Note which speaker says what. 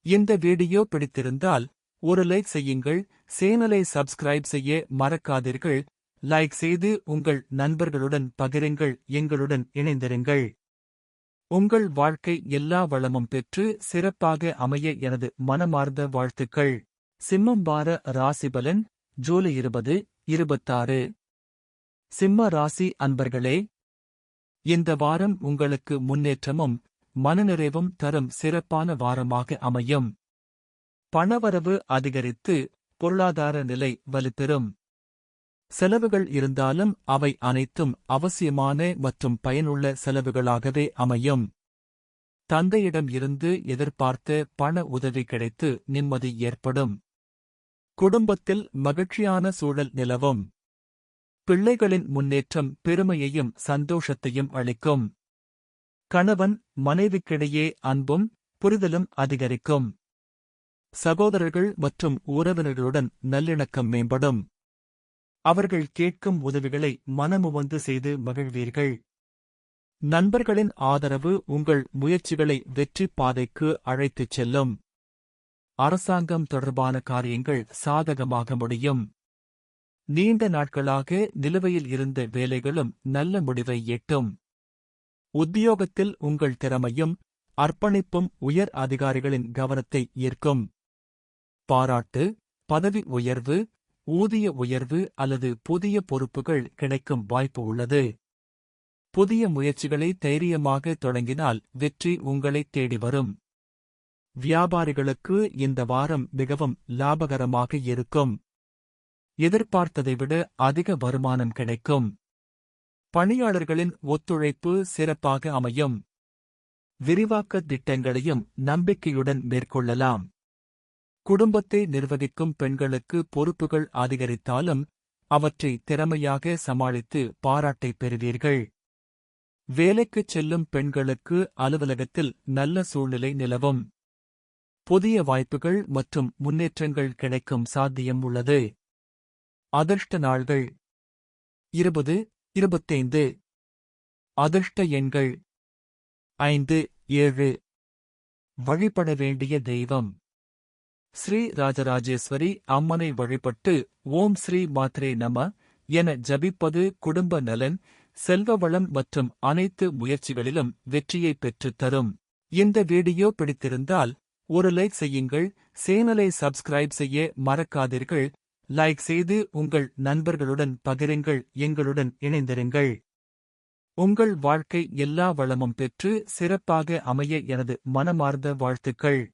Speaker 1: இந்த வீடியோ பிடித்திருந்தால் ஒரு லைக் செய்யுங்கள். சேனலை சப்ஸ்கிரைப் செய்ய மறக்காதீர்கள். லைக் செய்து உங்கள் நண்பர்களுடன் பகிருங்கள். எங்களுடன் இணைந்திருங்கள். உங்கள் வாழ்க்கை எல்லா வளமும் பெற்று சிறப்பாக அமைய எனது மனமார்ந்த வாழ்த்துக்கள். சிம்மம் வார ராசிபலன் ஜூலை 20, 26. சிம்ம ராசி அன்பர்களே, இந்த வாரம் உங்களுக்கு முன்னேற்றமும் மனநிறைவும் தரும் சிறப்பான வாரமாக அமையும். பணவரவு அதிகரித்து பொருளாதார நிலை வலுப்பெறும். செலவுகள் இருந்தாலும் அவை அனைத்தும் அவசியமான மற்றும் பயனுள்ள செலவுகளாகவே அமையும். தந்தையிடம் இருந்து எதிர்பார்த்த பண உதவி கிடைத்து நிம்மதி ஏற்படும். குடும்பத்தில் மகிழ்ச்சியான சூழல் நிலவும். பிள்ளைகளின் முன்னேற்றம் பெருமையையும் சந்தோஷத்தையும் அளிக்கும். கணவன் மனைவிக்கிடையே அன்பும் புரிதலும் அதிகரிக்கும். சகோதரர்கள் மற்றும் உறவினர்களுடன் நல்லிணக்கம் மேம்படும். அவர்கள் கேட்கும் உதவிகளை மனமுவந்து செய்து மகிழ்வீர்கள். நண்பர்களின் ஆதரவு உங்கள் முயற்சிகளை வெற்றி பாதைக்கு அழைத்துச் செல்லும். அரசாங்கம் தொடர்பான காரியங்கள் சாதகமாக முடியும். நீண்ட நாட்களாக நிலுவையில் இருந்த வேலைகளும் நல்ல முடிவை எட்டும். உத்தியோகத்தில் உங்கள் திறமையும் அர்ப்பணிப்பும் உயர் அதிகாரிகளின் கவனத்தை ஈர்க்கும். பாராட்டு, பதவி உயர்வு, ஊதிய உயர்வு அல்லது புதிய பொறுப்புகள் கிடைக்கும் வாய்ப்பு உள்ளது. புதிய முயற்சிகளை தைரியமாக தொடங்கினால் வெற்றி உங்களைத் தேடி வரும். வியாபாரிகளுக்கு இந்த வாரம் மிகவும் லாபகரமாக இருக்கும். எதிர்பார்த்ததை விட அதிக வருமானம் கிடைக்கும். பணியாளர்களின் ஒத்துழைப்பு சிறப்பாக அமையும். விரிவாக்க திட்டங்களையும் நம்பிக்கையுடன் மேற்கொள்ளலாம். குடும்பத்தை நிர்வகிக்கும் பெண்களுக்கு பொறுப்புகள் அதிகரித்தாலும் அவற்றை திறமையாக சமாளித்து பாராட்டை பெறுவீர்கள். வேலைக்குச் செல்லும் பெண்களுக்கு அலுவலகத்தில் நல்ல சூழ்நிலை நிலவும். புதிய வாய்ப்புகள் மற்றும் முன்னேற்றங்கள் கிடைக்கும் சாத்தியம் உள்ளது. அதிர்ஷ்ட நாள்கள் 20, 25. அதிர்ஷ்ட எண்கள் 5, 7. வழிபட வேண்டிய தெய்வம் ஸ்ரீ ராஜராஜேஸ்வரி அம்மனை வழிபட்டு ஓம் ஸ்ரீ மாத்ரே நம என ஜபிப்பது குடும்ப நலன், செல்வ வளம் மற்றும் அனைத்து முயற்சிகளிலும் வெற்றியை பெற்றுத் தரும். இந்த வீடியோ பிடித்திருந்தால் ஒரு லைக் செய்யுங்கள். சேனலை சப்ஸ்கிரைப் செய்ய மறக்காதீர்கள். லைக் செய்து உங்கள் நண்பர்களுடன் பகிருங்கள். எங்களுடன் இணைந்திருங்கள். உங்கள் வாழ்க்கை எல்லா வளமும் பெற்று சிறப்பாக அமைய எனது மனமார்ந்த வாழ்த்துக்கள்.